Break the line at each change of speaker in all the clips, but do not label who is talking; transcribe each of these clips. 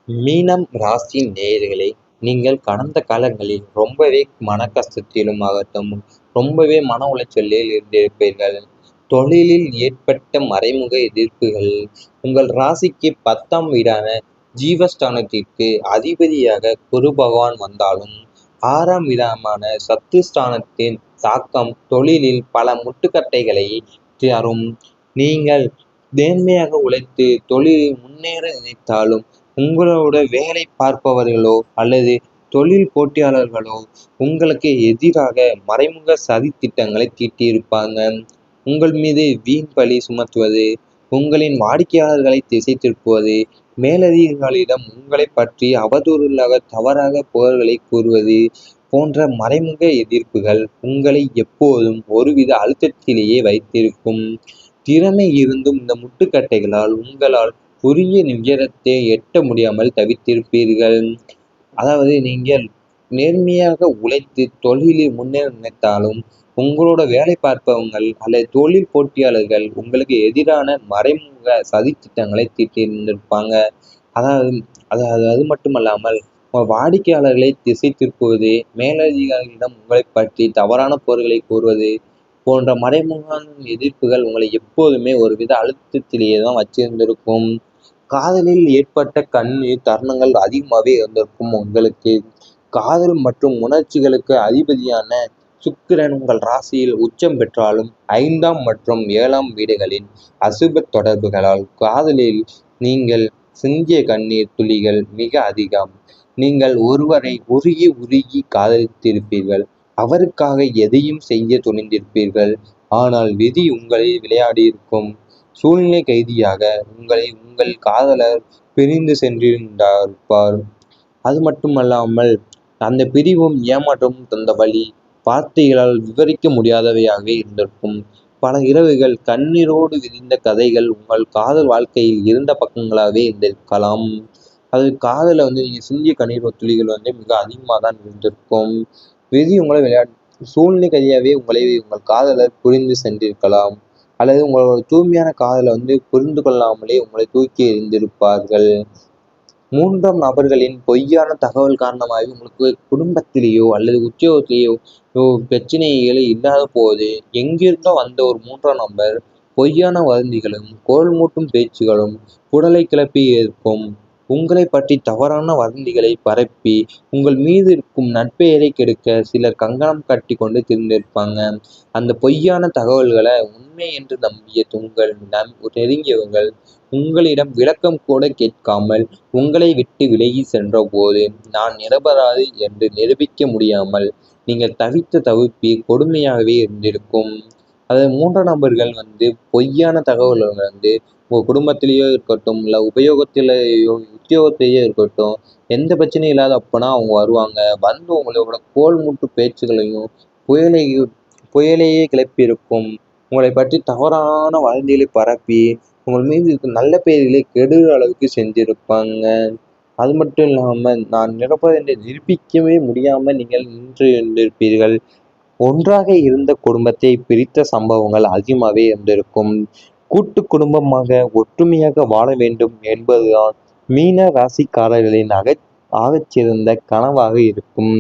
மீனம் ராசி நேயர்களே, நீங்கள் கடந்த காலங்களில் ரொம்பவே மன கஷ்டத்திலும் ஆகட்டும், ரொம்பவே மன உளைச்சலில் இருந்திருப்பீர்கள். தொழிலில் ஏற்பட்ட மறைமுக எதிர்ப்புகள், உங்கள் ராசிக்கு 10ஆம் வீடான ஜீவஸ்தானத்திற்கு அதிபதியாக குரு பகவான் வந்தாலும், 6ஆம் வீடான சத்துஸ்தானத்தின் தாக்கம் தொழிலில் பல முட்டுக்கட்டைகளை தரும். நீங்கள் நேர்மையாக உழைத்து தொழிலில் முன்னேற நினைத்தாலும், உங்களோட வேலை பார்ப்பவர்களோ அல்லது தொழில் போட்டியாளர்களோ உங்களுக்கு எதிராக மறைமுக சதி திட்டங்களை தீட்டியிருப்பாங்க. உங்கள் மீது வீண் பழி சுமத்துவது, உங்களின் வாடிக்கையாளர்களை திசை திருப்புவது, மேலதிகாரிகளிடம் உங்களை பற்றி அவதூறாக தவறாக புகார்களை கூறுவது போன்ற மறைமுக எதிர்ப்புகள் உங்களை எப்போதும் ஒருவித அழுத்தத்திலேயே வைத்திருக்கும். திறமை இருந்தும் இந்த முட்டுக்கட்டைகளால் உங்களால் உரிய உயரத்தை எட்ட முடியாமல் தவித்திருப்பீர்கள். அதாவது நீங்கள் நேர்மையாக உழைத்து தொழிலில் முன்னேற நினைத்தாலும், உங்களோட வேலை பார்ப்பவங்கள் அல்லது தொழில் போட்டியாளர்கள் உங்களுக்கு எதிரான மறைமுக சதித்திட்டங்களை தீட்டியிருந்திருப்பாங்க. அதாவது அதாவது அது மட்டுமல்லாமல் வாடிக்கையாளர்களை திசை திருப்புவது, மேலதிகாரிகளிடம் உங்களை பற்றி தவறான பொருள்களை கூறுவது போன்ற மறைமுக எதிர்ப்புகள் உங்களை எப்போதுமே ஒருவித அழுத்தத்திலேயே தான் வச்சிருந்திருக்கும். காதலில் ஏற்பட்ட கண்ணீர் தருணங்கள் அதிகமாகவே இருந்திருக்கும் உங்களுக்கு. காதல் மற்றும் உணர்ச்சிகளுக்கு அதிபதியான சுக்கிரன் உங்கள் ராசியில் உச்சம் பெற்றாலும் 5ஆம் மற்றும் 7ஆம் வீடுகளின் அசுப தொடர்புகளால் காதலில் நீங்கள் சிந்திய கண்ணீர் துளிகள் மிக அதிகம். நீங்கள் ஒருவரை உருகி உருகி காதலித்திருப்பீர்கள். அவருக்காக எதையும் செய்ய துணிந்திருப்பீர்கள். ஆனால் விதி உங்களை விளையாடியிருக்கும். சூழ்நிலை கைதியாக உங்களை உங்கள் காதலர் பிரிந்து சென்றிருந்தார். அது மட்டுமல்லாமல் அந்த பிரிவும் ஏமாற்றமும் தந்த வழி வார்த்தைகளால் விவரிக்க முடியாதவையாக இருந்திருக்கும். பல இரவுகள் கண்ணீரோடு விரிந்த கதைகள் உங்கள் காதல் வாழ்க்கையில் இருந்த பக்கங்களாகவே இருந்திருக்கலாம். அது காதல நீங்கள் சிந்திய கண்ணீர் துளிகள் மிக அதிகமாக தான் இருந்திருக்கும். விதி உங்களை சூழ்நிலை கைதியாகவே உங்களை உங்கள் காதலர் புரிந்து சென்றிருக்கலாம். அல்லது உங்களோட தூய்மையான காதலை புரிந்து கொள்ளாமலே உங்களை தூக்கி எறிந்திருப்பார்கள். 3ஆம் நபர்களின் பொய்யான தகவல் காரணமாக உங்களுக்கு குடும்பத்திலேயோ அல்லது உத்தியோகத்திலேயோ பிரச்சனைகள் இல்லாத போது எங்கிருந்தோ வந்த ஒரு 3ஆம் நபர் பொய்யான வதந்திகளும் கோல் மூட்டும் பேச்சுகளும் குடலை கிளப்பி இருக்கும். உங்களை பற்றி தவறான வதந்திகளை பரப்பி உங்கள் மீது இருக்கும் நட்பெயரை கெடுக்க சிலர் கங்கணம் கட்டி கொண்டு திரிந்திருப்பாங்க. அந்த பொய்யான தகவல்களை உண்மை என்று நம்பிய உங்கள் நெருங்கியவர்கள் உங்களிடம் விளக்கம் கூட கேட்காமல் உங்களை விட்டு விலகி சென்ற போது நான் நிரபராதி என்று நிரூபிக்க முடியாமல் நீங்கள் தவித்த தவிப்பு கொடுமையாகவே இருந்திருக்கும். அதாவது 3ஆம் நபர்கள் பொய்யான தகவல்கள் உங்கள் குடும்பத்திலேயோ இருக்கட்டும், இல்லை உபயோகத்திலேயோ உத்தியோகத்திலேயோ இருக்கட்டும், எந்த பிரச்சனையும் இல்லாத அப்போனா அவங்க வருவாங்க. உங்களோட கோல் மூட்டு பேச்சுகளையும் புயலையே கிளப்பியிருக்கும். உங்களை பற்றி தவறான வதந்திகளை பரப்பி உங்கள் மீது இருக்கும் நல்ல பெயர்களை கெடுகிற அளவுக்கு செஞ்சிருப்பாங்க. அது மட்டும் இல்லாமல் நான் நிரப்பது என்று நிரூபிக்கவே முடியாமல் நீங்கள் நின்று இருந்திருப்பீர்கள். ஒன்றாக இருந்த குடும்பத்தை பிரித்த சம்பவங்கள் அதிகமாகவே இருந்திருக்கும். கூட்டு குடும்பமாக ஒற்றுமையாக வாழ வேண்டும் என்பதுதான் மீன ராசிக்காரர்களின் ஆகச்சிறந்த கனவாக இருக்கும்.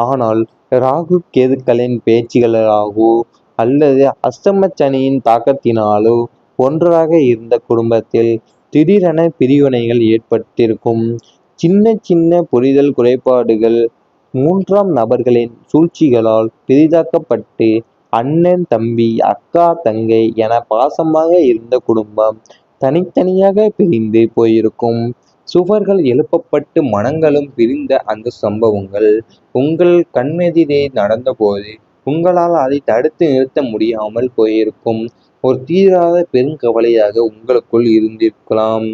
ஆனால் ராகு கேதுக்களின் பேச்சுகளாகவோ அல்லது அஷ்டம சனியின் தாக்கத்தினாலோ ஒன்றாக இருந்த குடும்பத்தில் திடீரென பிரிவினைகள் ஏற்பட்டிருக்கும். சின்ன சின்ன புரிதல் குறைபாடுகள் 3ஆம் நபர்களின் சூழ்ச்சிகளால் பெரிதாக்கப்பட்டு அண்ணன் தம்பி அக்கா தங்கை என பாசமாக இருந்த குடும்பம் தனித்தனியாக பிரிந்து போயிருக்கும். சுவர்கள் எழுப்பப்பட்டு மனங்களும் பிரிந்த அந்த சம்பவங்கள் உங்கள் கண்ணெதிரே நடந்தபோது உங்களால் அதை தடுத்து நிறுத்த முடியாமல் போயிருக்கும். ஒரு தீராத பெருங்கவலையாக உங்களுக்குள் இருந்திருக்கலாம்.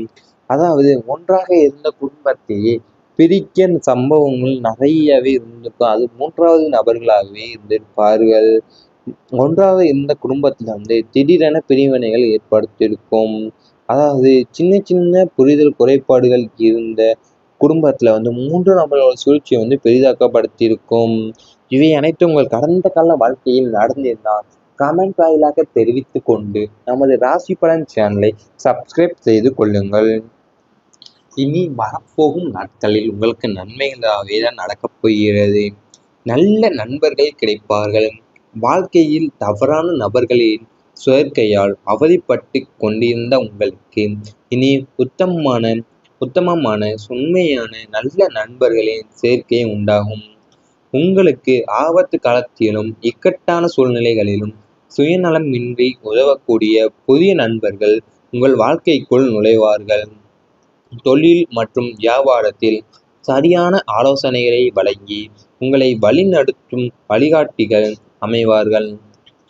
அதாவது ஒன்றாக இருந்த குடும்பத்தையே பிரிக்க சம்பவங்கள் நிறையவே இருந்திருக்கும். அது 3வது நபர்களாகவே இருந்திருப்பார்கள். ஒன்றாக இருந்த குடும்பத்தில் திடீரென பிரிவினைகள் ஏற்படுத்தியிருக்கும். அதாவது சின்ன சின்ன புரிதல் குறைபாடுகள் இருந்த குடும்பத்தில் 3 நபர்களோட சூழ்ச்சியை பெரிதாக்கப்படுத்தியிருக்கும். இவை அனைத்தும் உங்கள் கடந்த கால வாழ்க்கையில் நடந்திருந்தால் கமெண்ட் வாயிலாக தெரிவித்து கொண்டு நமது ராசி பலன் சேனலை சப்ஸ்கிரைப் செய்து கொள்ளுங்கள். இனி வரப்போகும் நாட்களில் உங்களுக்கு நன்மைகளாகவே தான் நடக்கப் போகிறது. நல்ல நண்பர்கள் கிடைப்பார்கள். வாழ்க்கையில் தவறான நபர்களின் சேர்க்கையால் அவதிப்பட்டு கொண்டிருந்த உங்களுக்கு இனி உத்தமமான உண்மையான நல்ல நண்பர்களின் சேர்க்கை உண்டாகும். உங்களுக்கு ஆபத்து காலத்திலும் இக்கட்டான சூழ்நிலைகளிலும் சுயநலமின்றி உதவக்கூடிய புதிய நண்பர்கள் உங்கள் வாழ்க்கைக்குள் நுழைவார்கள். தொழில் மற்றும் வியாபாரத்தில் சரியான ஆலோசனைகளை வழங்கி உங்களை வழிநடத்தும் வழிகாட்டிகள் அமைவார்கள்.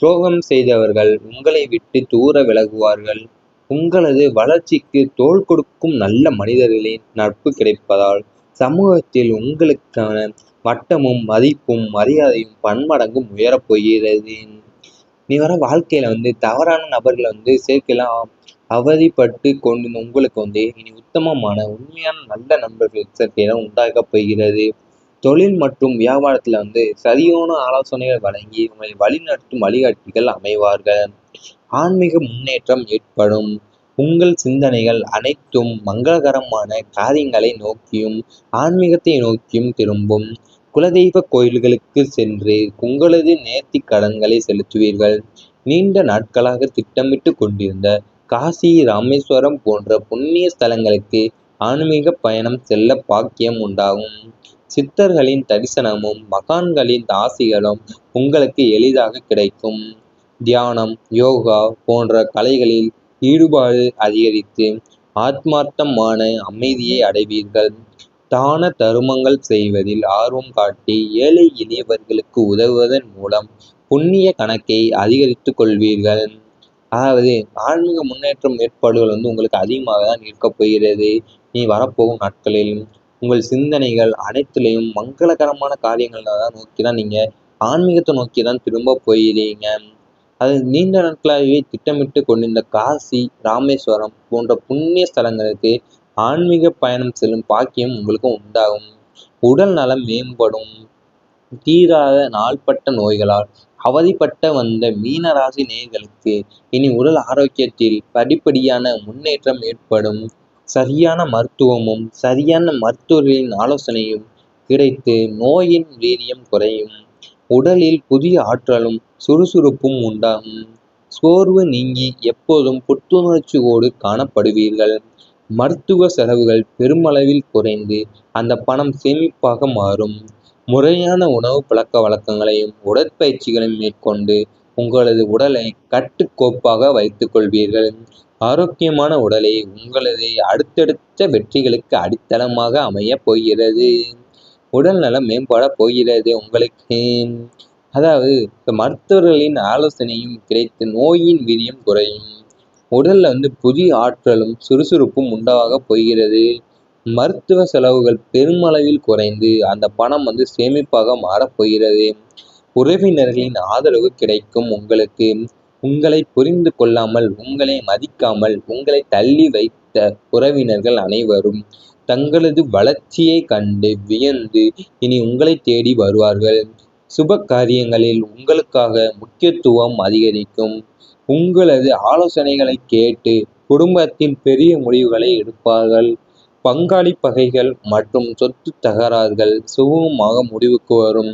துரோகம் செய்தவர்கள் உங்களை விட்டு தூர விலகுவார்கள். உங்களது வளர்ச்சிக்கு தோள் கொடுக்கும் நல்ல மனிதர்களின் நட்பு கிடைப்பதால் சமூகத்தில் உங்களுக்கான வட்டமும் மதிப்பும் மரியாதையும் பன்மடங்கு உயரப் போகிறது. நீ வர வாழ்க்கையில தவறான நபர்களை சேர்க்கலாம் அவதிப்பட்டு கொண்டு உங்களுக்கு இனி உத்தமமான உண்மையான நல்ல நண்பர்கள் சேர்க்கையில உண்டாக்கப் போகிறது. தொழில் மற்றும் வியாபாரத்துல சரியான ஆலோசனைகள் வழங்கி உங்களை வழிநடத்தும் வழிகாட்டிகள் அமைவார்கள். ஆன்மீக முன்னேற்றம் ஏற்படும். உங்கள் சிந்தனைகள் அனைத்தும் மங்களகரமான காரியங்களை நோக்கியும் ஆன்மீகத்தை நோக்கியும் திரும்பும். குலதெய்வ கோயில்களுக்கு சென்று உங்களது நேர்த்தி கடன்களை செலுத்துவீர்கள். நீண்ட நாட்களாக திட்டமிட்டு கொண்டிருந்த காசி, ராமேஸ்வரம் போன்ற புண்ணிய ஸ்தலங்களுக்கு ஆன்மீக பயணம் செல்ல பாக்கியம் உண்டாகும். சித்தர்களின் தரிசனமும் மகான்களின் ஆசிகளும் உங்களுக்கு எளிதாக கிடைக்கும். தியானம், யோகா போன்ற கலைகளில் ஈடுபாடு அதிகரித்து ஆத்மார்த்தமான அமைதியை அடைவீர்கள். தான தருமங்கள் செய்வதில் ஆர்வம் காட்டி ஏழை எளியவர்களுக்கு உதவுவதன் மூலம் புண்ணிய கணக்கை அதிகரித்துக் கொள்வீர்கள். அதாவது ஆன்மீக முன்னேற்றம் ஏற்பாடுகள் உங்களுக்கு அதிகமாக தான் இருக்கப் போகிறது. நீ வரப்போகும் நாட்களில் உங்கள் சிந்தனைகள் அனைத்திலையும் மங்களகரமான காரியங்களை தான் நோக்கி தான் நீங்கள் ஆன்மீகத்தை நோக்கி தான் திரும்ப போகிறீங்க. அது நீண்ட நாட்களாகவே திட்டமிட்டு கொண்டிருந்த காசி, ராமேஸ்வரம் போன்ற புண்ணிய ஸ்தலங்களுக்கு ஆன்மீக பயணம் செல்லும் பாக்கியம் உங்களுக்கு உண்டாகும். உடல் நலம் மேம்படும். தீராத நாள்பட்ட நோய்களால் அவதிப்பட்ட வந்த மீனராசி நேயர்களுக்கு இனி உடல் ஆரோக்கியத்தில் படிப்படியான முன்னேற்றம் ஏற்படும். சரியான மருத்துவமும் சரியான மருத்துவர்களின் ஆலோசனையும் கிடைத்து நோயின் வீரியம் குறையும். உடலில் புதிய ஆற்றலும் சுறுசுறுப்பும் உண்டாகும். சோர்வு நீங்கி எப்போதும் புத்துணர்ச்சியோடு காணப்படுவீர்கள். மருத்துவ செலவுகள் பெருமளவில் குறைந்து அந்த பணம் சேமிப்பாக மாறும். முறையான உணவு பழக்க வழக்கங்களையும் உடற்பயிற்சிகளையும் மேற்கொண்டு உங்களது உடலை கட்டுக்கோப்பாக வைத்துக் கொள்வீர்கள். ஆரோக்கியமான உடலே உங்களது அடுத்தடுத்த வெற்றிகளுக்கு அடித்தளமாக அமையப் போகிறது. உடல் நலம் மேம்பட போகிறது உங்களுக்கு. அதாவது மருத்துவர்களின் ஆலோசனையும் கிடைத்து நோயின் வீரியம் குறையும். உடல்ல புதிய ஆற்றலும் சுறுசுறுப்பும் உண்டாக போகிறது. மருத்துவ செலவுகள் பெருமளவில் குறைந்து அந்த பணம் சேமிப்பாக மாறப்போகிறது. உறவினர்களின் ஆதரவு கிடைக்கும் உங்களுக்கு. உங்களை புரிந்து கொள்ளாமல், உங்களை மதிக்காமல், உங்களை தள்ளி வைத்த உறவினர்கள் அனைவரும் தங்களது வளர்ச்சியை கண்டு வியந்து இனி உங்களை தேடி வருவார்கள். சுப காரியங்களில் உங்களுக்காக முக்கியத்துவம் அதிகரிக்கும். உங்களது ஆலோசனைகளை கேட்டு குடும்பத்தில் பெரிய முடிவுகளை எடுப்பார்கள். பங்காளி பகைகள் மற்றும் சொத்து தகராறுகள் சுமூகமாக முடிவுக்கு வரும்.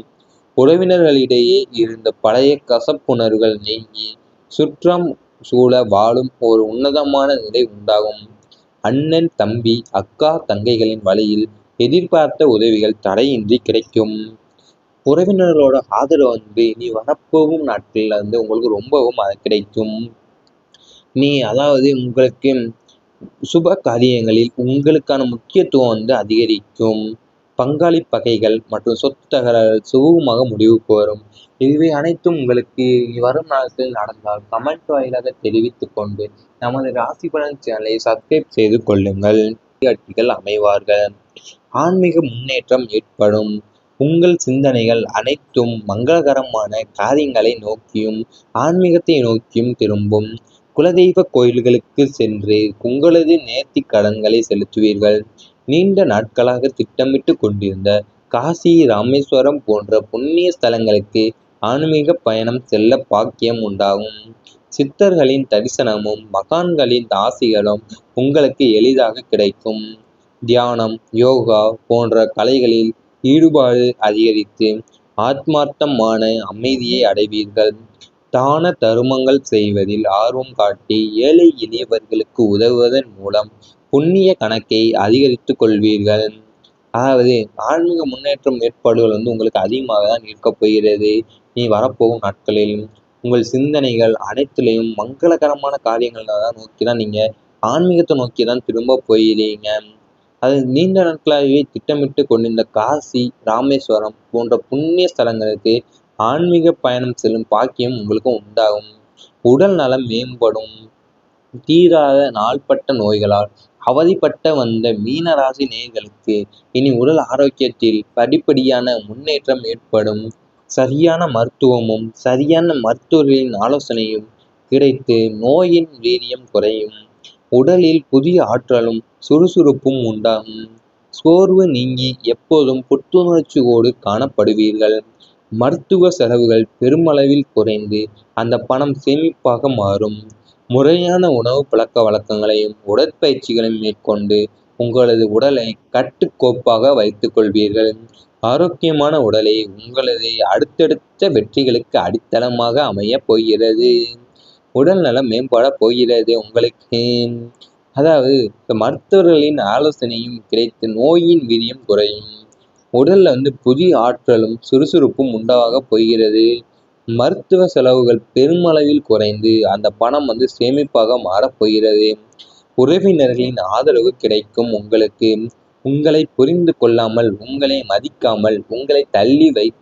உறவினர்களிடையே இருந்த பழைய கசப்புணர்வுகள் நீங்கி சுற்றம் சூழ வாழும் ஒரு உன்னதமான நிலை உண்டாகும். அண்ணன், தம்பி, அக்கா, தங்கைகளின் வழியில் எதிர்பார்த்த உதவிகள் தடையின்றி கிடைக்கும். உறவினர்களோட ஆதரவு இனி வரப்போகும் நாட்களில் உங்களுக்கு ரொம்பவும் அது கிடைக்கும். நீ அதாவது உங்களுக்கு சுப காரியங்களில் உங்களுக்கான முக்கியத்துவம் அதிகரிக்கும். பங்காளி பகைகள் மற்றும் சொத்து தகராறுகள் சுமூகமாக முடிவுக்கு வரும். இவை அனைத்தும் உங்களுக்கு வரும் நாட்களில் நடந்தால் கமெண்ட் வாயிலாக தெரிவித்துக் கொண்டு நமது ராசி பலன் சேனலை சப்ஸ்கிரைப் செய்து கொள்ளுங்கள். வழிகாட்டிகள் அமைவார்கள். ஆன்மீக முன்னேற்றம் ஏற்படும். உங்கள் சிந்தனைகள் அனைத்தும் மங்களகரமான காரியங்களை நோக்கியும் ஆன்மீகத்தை நோக்கியும் திரும்பும். குலதெய்வ கோயில்களுக்கு சென்று உங்களது நேர்த்தி கடன்களை செலுத்துவீர்கள். நீண்ட நாட்களாக திட்டமிட்டு கொண்டிருந்த காசி, ராமேஸ்வரம் போன்ற புண்ணிய ஸ்தலங்களுக்கு ஆன்மீக பயணம் செல்ல பாக்கியம் உண்டாகும். சித்தர்களின் தரிசனமும் மகான்களின் ஆசிகளும் உங்களுக்கு எளிதாக கிடைக்கும். தியானம், யோகா போன்ற கலைகளில் ஈடுபாடு அதிகரித்து ஆத்மார்த்தமான அமைதியை அடைவீர்கள். தான தருமங்கள் செய்வதில் ஆர்வம் காட்டி ஏழை எளியவர்களுக்கு உதவுவதன் மூலம் புண்ணிய கணக்கை அதிகரித்துக் கொள்வீர்கள். அதாவது ஆன்மீக முன்னேற்றம் ஏற்பாடுகள் உங்களுக்கு அதிகமாக தான் இருக்கப் போகிறது. நீ வரப்போகும் நாட்களில் உங்கள் சிந்தனைகள் அனைத்துலேயும் மங்களகரமான காரியங்களை தான் நோக்கி தான் நீங்கள் ஆன்மீகத்தை நோக்கி தான் திரும்ப போயிடுறீங்க. அது நீண்ட நாட்களாகவே திட்டமிட்டு கொண்டிருந்த காசி, ராமேஸ்வரம் போன்ற புண்ணிய ஸ்தலங்களுக்கு ஆன்மீக பயணம் செல்லும் பாக்கியம் உங்களுக்கு உண்டாகும். உடல் நலம் மேம்படும். தீராத நாள்பட்ட நோய்களால் அவதிப்பட்ட வந்த மீன ராசி நேயர்களுக்கு இனி உடல் ஆரோக்கியத்தில் படிப்படியான முன்னேற்றம் ஏற்படும். சரியான மருத்துவமும் சரியான மருத்துவர்களின் ஆலோசனையும் கிடைத்து நோயின் வீரியம் குறையும். உடலில் புதிய ஆற்றலும் சுறுசுறுப்பும் உண்டாகும். சோர்வு நீங்கி எப்போதும் புத்துணர்ச்சியோடு காணப்படுவீர்கள். மருத்துவ செலவுகள் பெருமளவில் குறைந்து அந்த பணம் சேமிப்பாக மாறும். முறையான உணவு பழக்க வழக்கங்களையும் உடற்பயிற்சிகளையும் மேற்கொண்டு உங்களது உடலை கட்டுக்கோப்பாக வைத்துக் கொள்வீர்கள். ஆரோக்கியமான உடலே உங்களது அடுத்தடுத்த வெற்றிகளுக்கு அடித்தளமாக அமையப் போகிறது. உடல் நலம் மேம்பட போகிறது உங்களுக்கு. அதாவது மருத்துவர்களின் ஆலோசனையும் கிடைத்து நோயின் வீரியம் குறையும். உடல்ல புதிய ஆற்றலும் சுறுசுறுப்பும் உண்டாக போகிறது. மருத்துவ செலவுகள் பெருமளவில் குறைந்து அந்த பணம் சேமிப்பாக மாறப்போகிறது. உறவினர்களின் ஆதரவு கிடைக்கும் உங்களுக்கு. உங்களை புரிந்து கொள்ளாமல், உங்களை மதிக்காமல், உங்களை தள்ளி வைத்து